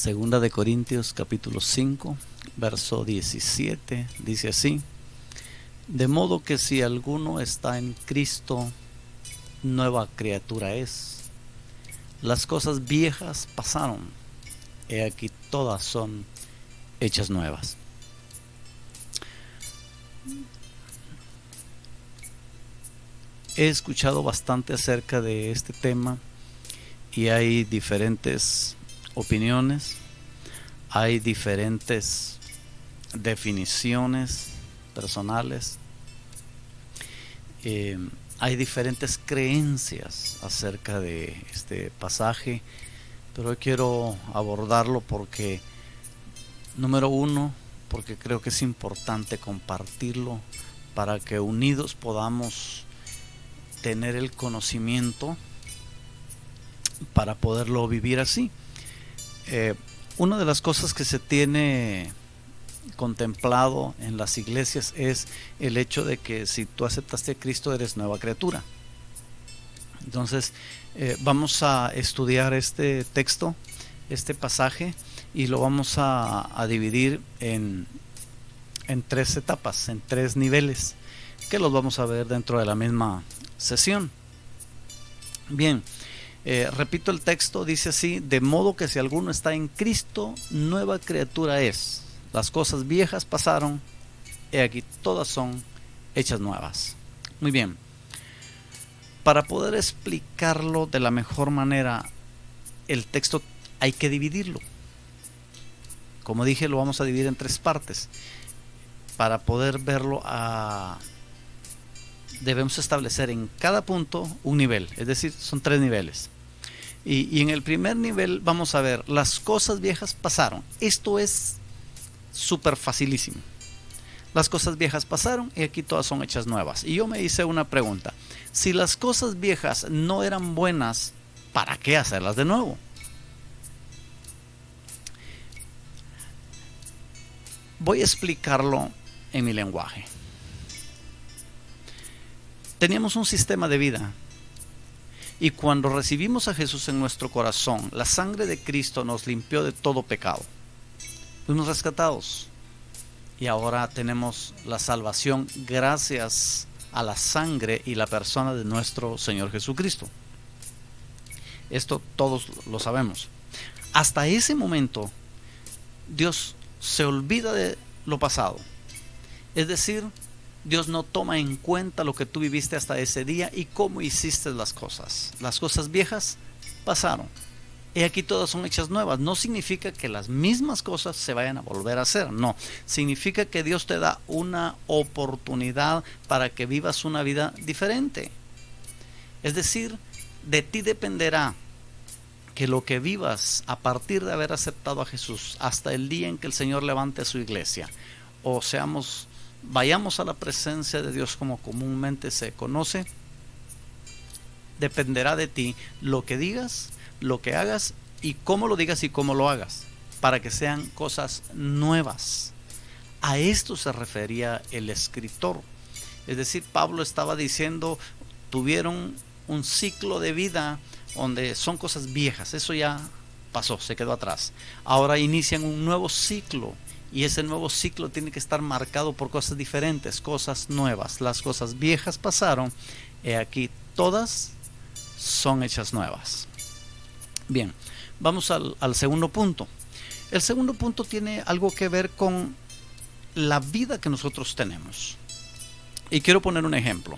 Segunda de Corintios capítulo 5, verso 17, dice así: de modo que si alguno está en Cristo, nueva criatura es. Las cosas viejas pasaron, he aquí todas son hechas nuevas. He escuchado bastante acerca de este tema y hay diferentes opiniones, hay diferentes definiciones personales, hay diferentes creencias acerca de este pasaje, pero hoy quiero abordarlo porque, número uno, porque creo que es importante compartirlo para que unidos podamos tener el conocimiento para poderlo vivir así. Una de las cosas que se tiene contemplado en las iglesias es el hecho de que si tú aceptaste a Cristo eres nueva criatura. Entonces vamos a estudiar este texto, este pasaje, y lo vamos a dividir en tres etapas, en tres niveles, que los vamos a ver dentro de la misma sesión. Bien, repito el texto, dice así: de modo que si alguno está en Cristo, nueva criatura es. Las cosas viejas pasaron, he aquí todas son hechas nuevas. Muy bien, para poder explicarlo de la mejor manera, el texto hay que dividirlo. Como dije, lo vamos a dividir en tres partes. Para poder verlo, debemos establecer en cada punto un nivel, es decir, son tres niveles. Y en el primer nivel vamos a ver: las cosas viejas pasaron. Esto es súper facilísimo. Las cosas viejas pasaron y aquí todas son hechas nuevas. Y yo me hice una pregunta: si las cosas viejas no eran buenas, ¿para qué hacerlas de nuevo? Voy a explicarlo en mi lenguaje. Teníamos un sistema de vida, y cuando recibimos a Jesús en nuestro corazón, la sangre de Cristo nos limpió de todo pecado. Fuimos rescatados y ahora tenemos la salvación gracias a la sangre y la persona de nuestro Señor Jesucristo. Esto todos lo sabemos. Hasta ese momento Dios se olvida de lo pasado, es decir, Dios no toma en cuenta lo que tú viviste hasta ese día y cómo hiciste las cosas. Las cosas viejas pasaron, y aquí todas son hechas nuevas. No significa que las mismas cosas se vayan a volver a hacer, no. Significa que Dios te da una oportunidad para que vivas una vida diferente. Es decir, de ti dependerá que lo que vivas a partir de haber aceptado a Jesús hasta el día en que el Señor levante a su iglesia, o vayamos a la presencia de Dios como comúnmente se conoce, dependerá de ti lo que digas, lo que hagas y cómo lo digas y cómo lo hagas, para que sean cosas nuevas. A esto se refería el escritor. Es decir, Pablo estaba diciendo: tuvieron un ciclo de vida donde son cosas viejas, eso ya pasó, se quedó atrás. Ahora inician un nuevo ciclo, y ese nuevo ciclo tiene que estar marcado por cosas diferentes, cosas nuevas. Las cosas viejas pasaron, he aquí todas son hechas nuevas. Bien, vamos al segundo punto. El segundo punto tiene algo que ver con la vida que nosotros tenemos. Y quiero poner un ejemplo.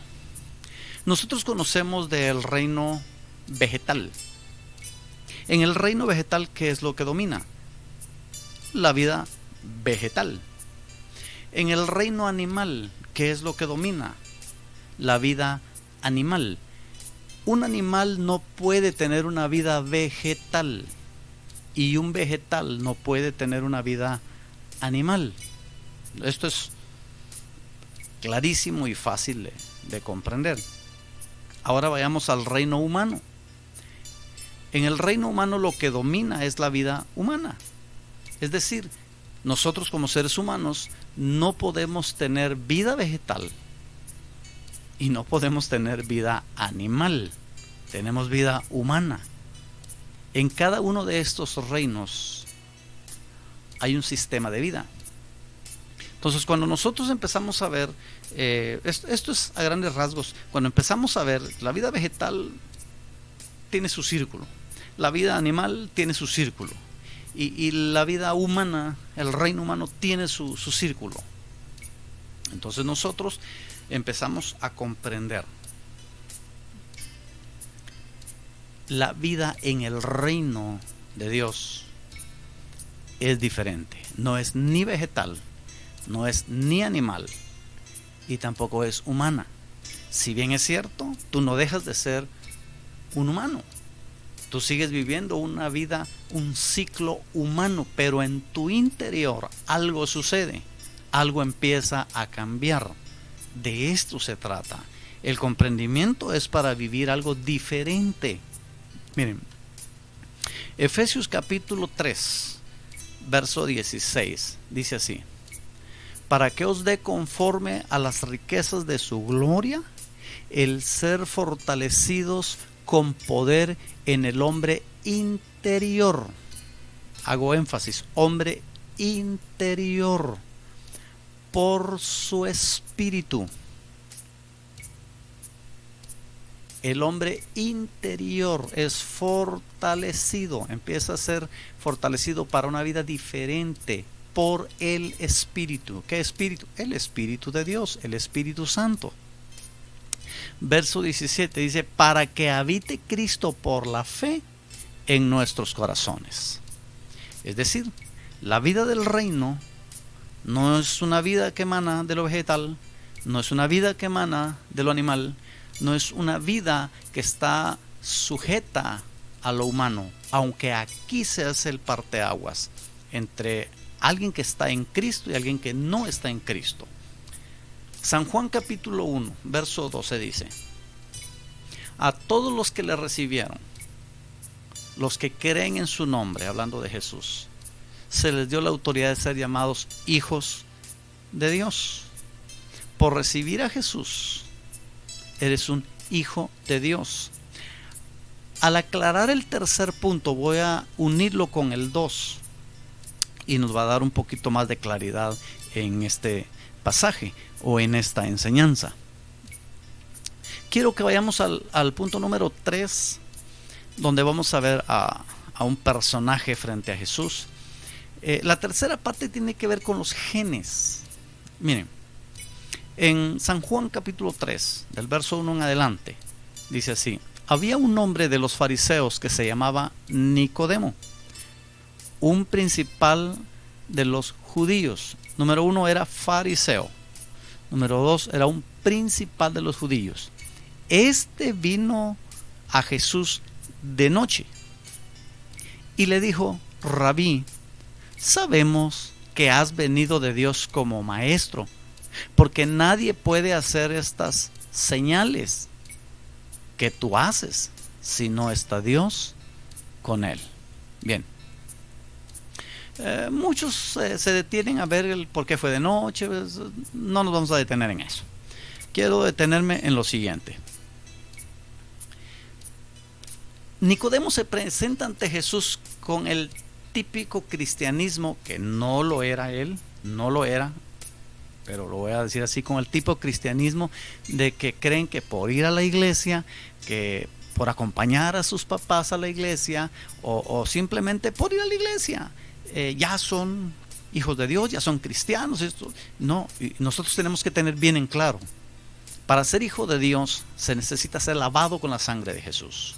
Nosotros conocemos del reino vegetal. En el reino vegetal, ¿qué es lo que domina? La vida vegetal. En el reino animal, ¿qué es lo que domina? La vida animal. Un animal no puede tener una vida vegetal, y un vegetal no puede tener una vida animal. Esto es clarísimo y fácil de comprender. Ahora vayamos al reino humano. En el reino humano lo que domina es la vida humana. Es decir, nosotros como seres humanos no podemos tener vida vegetal y no podemos tener vida animal. Tenemos vida humana. En cada uno de estos reinos hay un sistema de vida. Entonces, cuando nosotros empezamos a ver, esto es a grandes rasgos, cuando empezamos a ver, la vida vegetal tiene su círculo, la vida animal tiene su círculo, y la vida humana, el reino humano tiene su círculo. Entonces nosotros empezamos a comprender la vida en el reino de Dios es diferente. No es ni vegetal, no es ni animal, y tampoco es humana. Si bien es cierto, tú no dejas de ser un humano. Tú sigues viviendo una vida, un ciclo humano, pero en tu interior algo sucede, algo empieza a cambiar. De esto se trata. El comprendimiento es para vivir algo diferente. Miren, Efesios capítulo 3, verso 16, dice así: para que os dé conforme a las riquezas de su gloria, el ser fortalecidos con poder en el hombre interior. Hago énfasis, hombre interior, por su espíritu. El hombre interior es fortalecido, empieza a ser fortalecido para una vida diferente por el Espíritu. ¿Qué Espíritu? El Espíritu de Dios, el Espíritu Santo. Verso 17 dice: para que habite Cristo por la fe en nuestros corazones. Es decir, la vida del reino no es una vida que emana de lo vegetal, no es una vida que emana de lo animal, no es una vida que está sujeta a lo humano, aunque aquí se hace el parteaguas entre alguien que está en Cristo y alguien que no está en Cristo. San Juan capítulo 1, verso 12 dice: a todos los que le recibieron, los que creen en su nombre, hablando de Jesús, se les dio la autoridad de ser llamados hijos de Dios. Por recibir a Jesús, eres un hijo de Dios. Al aclarar el tercer punto, voy a unirlo con el 2 y nos va a dar un poquito más de claridad en este pasaje o en esta enseñanza. Quiero que vayamos al punto número 3, donde vamos a ver a un personaje frente a Jesús. La tercera parte tiene que ver con los genes. Miren, en San Juan capítulo 3, del verso 1 en adelante, dice así: había un hombre de los fariseos que se llamaba Nicodemo, un principal de los judíos. Número 1 era fariseo. Número 2 era un principal de los judíos. Este vino a Jesús de noche y le dijo: Rabí, sabemos que has venido de Dios como maestro, porque nadie puede hacer estas señales que tú haces si no está Dios con él. Bien, muchos se detienen a ver el por qué fue de noche. No nos vamos a detener en eso. Quiero detenerme en lo siguiente. Nicodemo se presenta ante Jesús con el típico cristianismo, que no lo era él, no lo era, pero lo voy a decir así, con el tipo cristianismo de que creen que por ir a la iglesia, que por acompañar a sus papás a la iglesia, o simplemente por ir a la iglesia, ya son hijos de Dios, ya son cristianos. Esto no, y nosotros tenemos que tener bien en claro: para ser hijo de Dios se necesita ser lavado con la sangre de Jesús.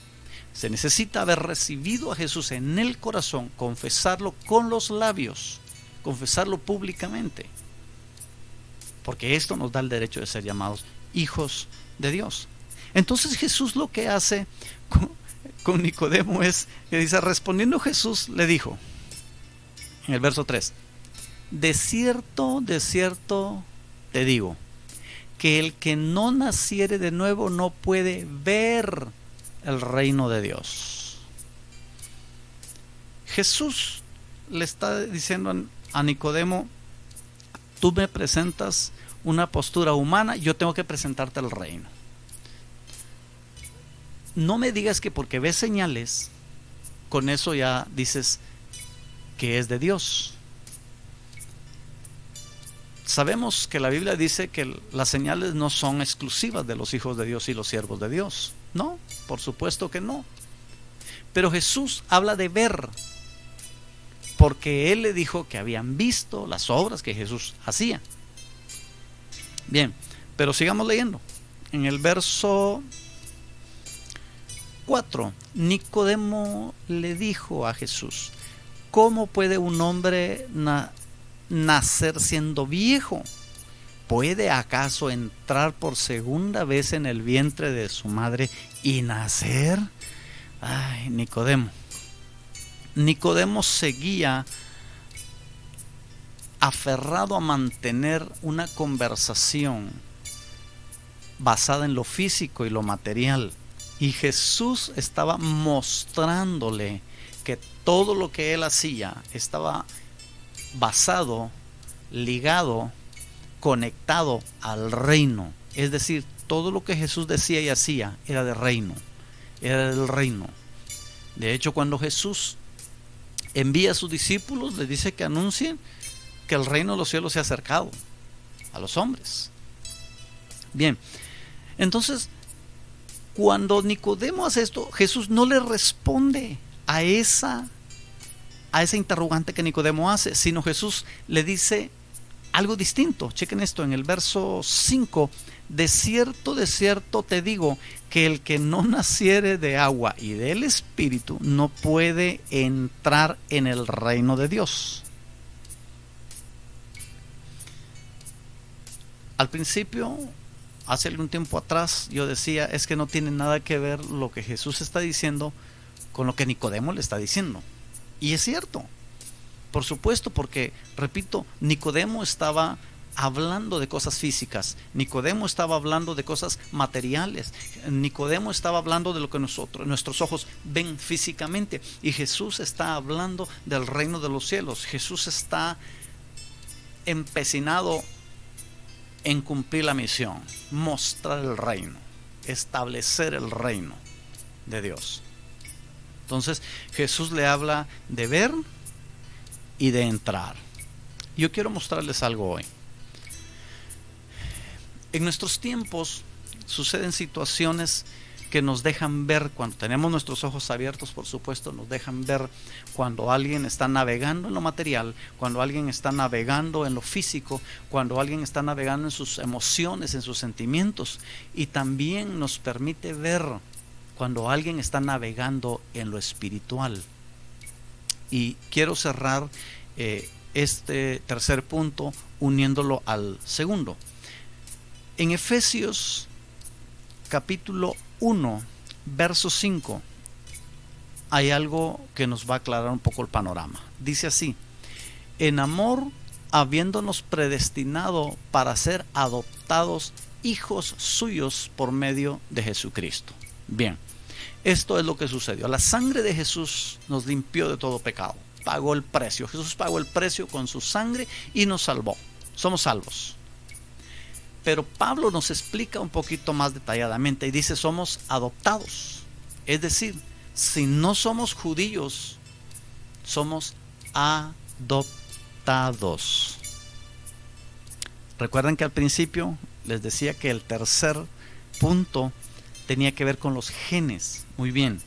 Se necesita haber recibido a Jesús en el corazón, confesarlo con los labios, confesarlo públicamente, porque esto nos da el derecho de ser llamados hijos de Dios. Entonces Jesús lo que hace con Nicodemo es que dice: respondiendo Jesús le dijo, en el verso 3: de cierto te digo, que el que no naciere de nuevo no puede ver el reino de Dios. Jesús le está diciendo a Nicodemo: tú me presentas una postura humana, yo tengo que presentarte el reino. No me digas que porque ves señales, con eso ya dices que es de Dios. Sabemos que la Biblia dice que las señales no son exclusivas de los hijos de Dios y los siervos de Dios. No, por supuesto que no. Pero Jesús habla de ver, porque Él le dijo que habían visto las obras que Jesús hacía. Bien, pero sigamos leyendo. En el verso 4, Nicodemo le dijo a Jesús: ¿cómo puede un hombre nacer siendo viejo? ¿Puede acaso entrar por segunda vez en el vientre de su madre y nacer? Ay, Nicodemo. Nicodemo seguía aferrado a mantener una conversación basada en lo físico y lo material. Y Jesús estaba mostrándole que todo lo que él hacía estaba basado, ligado, conectado al reino. Es decir, todo lo que Jesús decía y hacía era de reino, era del reino. De hecho, cuando Jesús envía a sus discípulos, les dice que anuncien que el reino de los cielos se ha acercado a los hombres. Bien, entonces, cuando Nicodemo hace esto, Jesús no le responde a esa interrogante que Nicodemo hace, sino Jesús le dice algo distinto. Chequen esto en el verso 5: de cierto te digo que el que no naciere de agua y del Espíritu no puede entrar en el reino de Dios. Al principio, hace algún tiempo atrás, yo decía, es que no tiene nada que ver lo que Jesús está diciendo con lo que Nicodemo le está diciendo. Y es cierto, por supuesto, porque, repito, Nicodemo estaba hablando de cosas físicas, Nicodemo estaba hablando de cosas materiales, Nicodemo estaba hablando de lo que nuestros ojos ven físicamente, y Jesús está hablando del reino de los cielos. Jesús está empecinado en cumplir la misión, mostrar el reino, establecer el reino de Dios. Entonces Jesús le habla de ver y de entrar. Yo quiero mostrarles algo hoy. En nuestros tiempos suceden situaciones que nos dejan ver, cuando tenemos nuestros ojos abiertos, por supuesto, nos dejan ver cuando alguien está navegando en lo material, cuando alguien está navegando en lo físico, cuando alguien está navegando en sus emociones, en sus sentimientos, y también nos permite ver cuando alguien está navegando en lo espiritual. Y quiero cerrar este tercer punto uniéndolo al segundo. En Efesios capítulo 1, verso 5, hay algo que nos va a aclarar un poco el panorama. Dice así: en amor, habiéndonos predestinado para ser adoptados hijos suyos por medio de Jesucristo. Bien, esto es lo que sucedió. La sangre de Jesús nos limpió de todo pecado, pagó el precio. Jesús pagó el precio con su sangre y nos salvó. Somos salvos. Pero Pablo nos explica un poquito más detalladamente y dice: somos adoptados. Es decir, si no somos judíos, somos adoptados. Recuerden que al principio les decía que el tercer punto tenía que ver con los genes. Muy bien.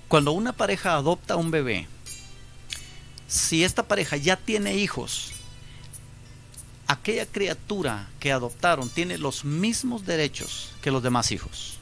Cuando una pareja adopta un bebé, si esta pareja ya tiene hijos, aquella criatura que adoptaron tiene los mismos derechos que los demás hijos.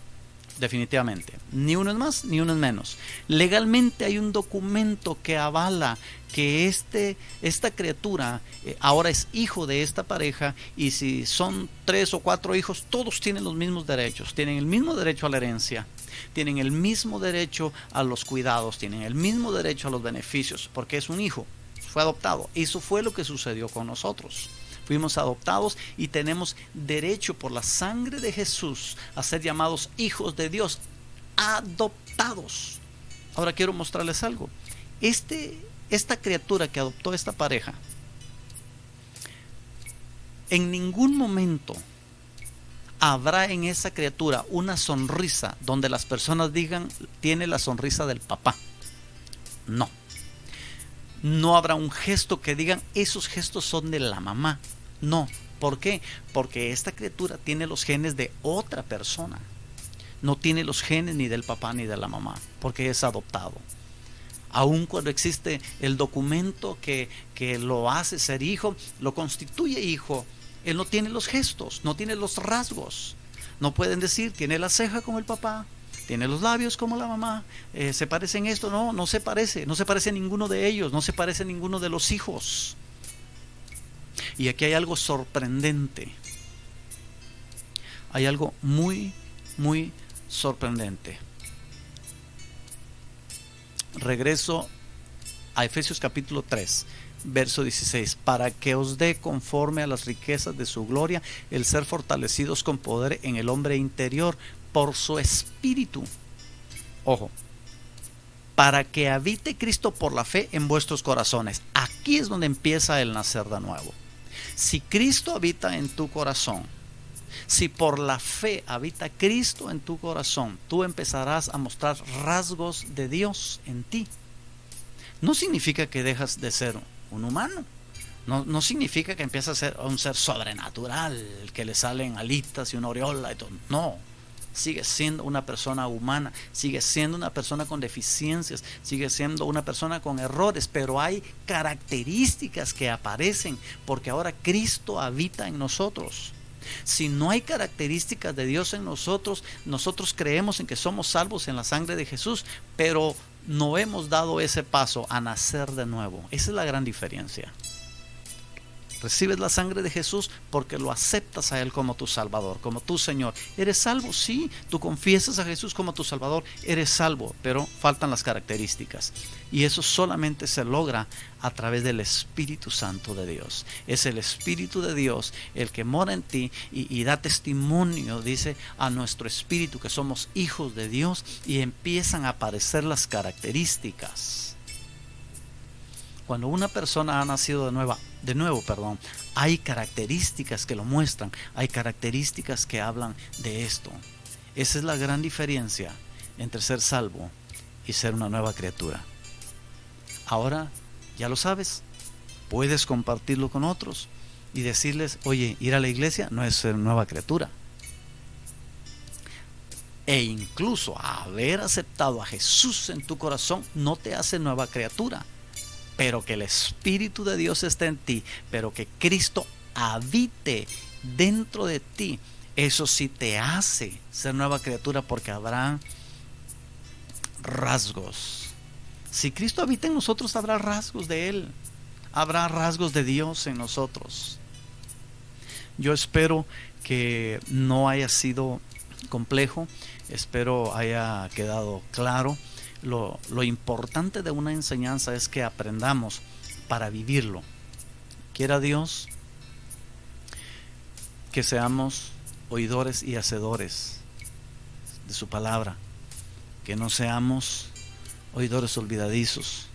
Definitivamente. Ni uno es más, ni uno es menos. Legalmente hay un documento que avala que esta criatura ahora es hijo de esta pareja, y si son 3 o 4 hijos, todos tienen los mismos derechos. Tienen el mismo derecho a la herencia, tienen el mismo derecho a los cuidados, tienen el mismo derecho a los beneficios, porque es un hijo, fue adoptado. Eso fue lo que sucedió con nosotros. Fuimos adoptados y tenemos derecho por la sangre de Jesús a ser llamados hijos de Dios, adoptados. Ahora quiero mostrarles algo. Esta criatura que adoptó esta pareja, en ningún momento habrá en esa criatura una sonrisa donde las personas digan: tiene la sonrisa del papá. No. No habrá un gesto que digan, esos gestos son de la mamá. No. ¿Por qué? Porque esta criatura tiene los genes de otra persona. No tiene los genes ni del papá ni de la mamá, porque es adoptado. Aun cuando existe el documento que lo hace ser hijo, lo constituye hijo, él no tiene los gestos, no tiene los rasgos. No pueden decir, tiene la ceja como el papá, tiene los labios como la mamá, se parece en esto. No, no se parece ninguno de ellos, no se parece ninguno de los hijos. Y aquí hay algo sorprendente. Hay algo muy, muy sorprendente. Regreso a Efesios capítulo 3, verso 16. Para que os dé conforme a las riquezas de su gloria el ser fortalecidos con poder en el hombre interior por su espíritu. Ojo, para que habite Cristo por la fe en vuestros corazones. Aquí es donde empieza el nacer de nuevo. Si Cristo habita en tu corazón, si por la fe habita Cristo en tu corazón, tú empezarás a mostrar rasgos de Dios en ti. No significa que dejas de ser un humano. No significa que empiezas a ser un ser sobrenatural, que le salen alitas y una aureola y todo. No. Sigues siendo una persona humana, sigues siendo una persona con deficiencias, sigues siendo una persona con errores, pero hay características que aparecen porque ahora Cristo habita en nosotros. Si no hay características de Dios en nosotros, nosotros creemos en que somos salvos en la sangre de Jesús, pero no hemos dado ese paso a nacer de nuevo. Esa es la gran diferencia. Recibes la sangre de Jesús porque lo aceptas a Él como tu Salvador, como tu Señor. ¿Eres salvo? Sí. Tú confiesas a Jesús como tu Salvador, eres salvo, pero faltan las características. Y eso solamente se logra a través del Espíritu Santo de Dios. Es el Espíritu de Dios el que mora en ti y da testimonio, dice, a nuestro espíritu que somos hijos de Dios, y empiezan a aparecer las características. Cuando una persona ha nacido de nuevo, hay características que lo muestran, hay características que hablan de esto. Esa es la gran diferencia entre ser salvo y ser una nueva criatura. Ahora ya lo sabes, puedes compartirlo con otros y decirles, oye, ir a la iglesia no es ser nueva criatura. E incluso haber aceptado a Jesús en tu corazón no te hace nueva criatura. Pero que el Espíritu de Dios esté en ti, pero que Cristo habite dentro de ti, eso sí te hace ser nueva criatura, porque habrá rasgos. Si Cristo habita en nosotros, habrá rasgos de Él, habrá rasgos de Dios en nosotros. Yo espero que no haya sido complejo, espero haya quedado claro. Lo importante de una enseñanza es que aprendamos para vivirlo. Quiera Dios que seamos oidores y hacedores de su palabra, que no seamos oidores olvidadizos.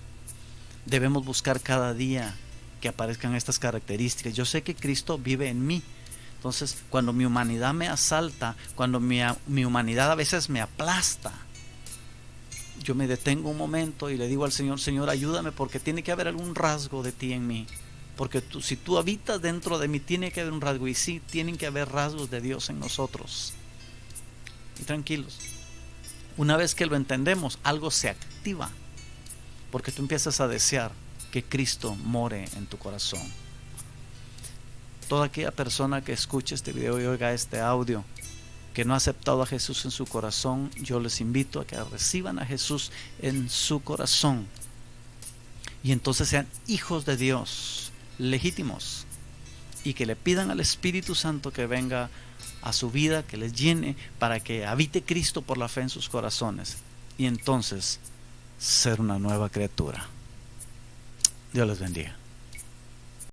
Debemos buscar cada día que aparezcan estas características. Yo sé que Cristo vive en mí. Entonces, cuando mi humanidad me asalta, cuando mi humanidad a veces me aplasta, yo me detengo un momento y le digo al Señor, Señor, ayúdame, porque tiene que haber algún rasgo de ti en mí. Porque si tú habitas dentro de mí, tiene que haber un rasgo. Y sí, tienen que haber rasgos de Dios en nosotros. Y tranquilos, una vez que lo entendemos, algo se activa, porque tú empiezas a desear que Cristo more en tu corazón. Toda aquella persona que escuche este video y oiga este audio, que no ha aceptado a Jesús en su corazón, yo les invito a que reciban a Jesús en su corazón y entonces sean hijos de Dios legítimos, y que le pidan al Espíritu Santo que venga a su vida, que les llene, para que habite Cristo por la fe en sus corazones, y entonces ser una nueva criatura. Dios les bendiga.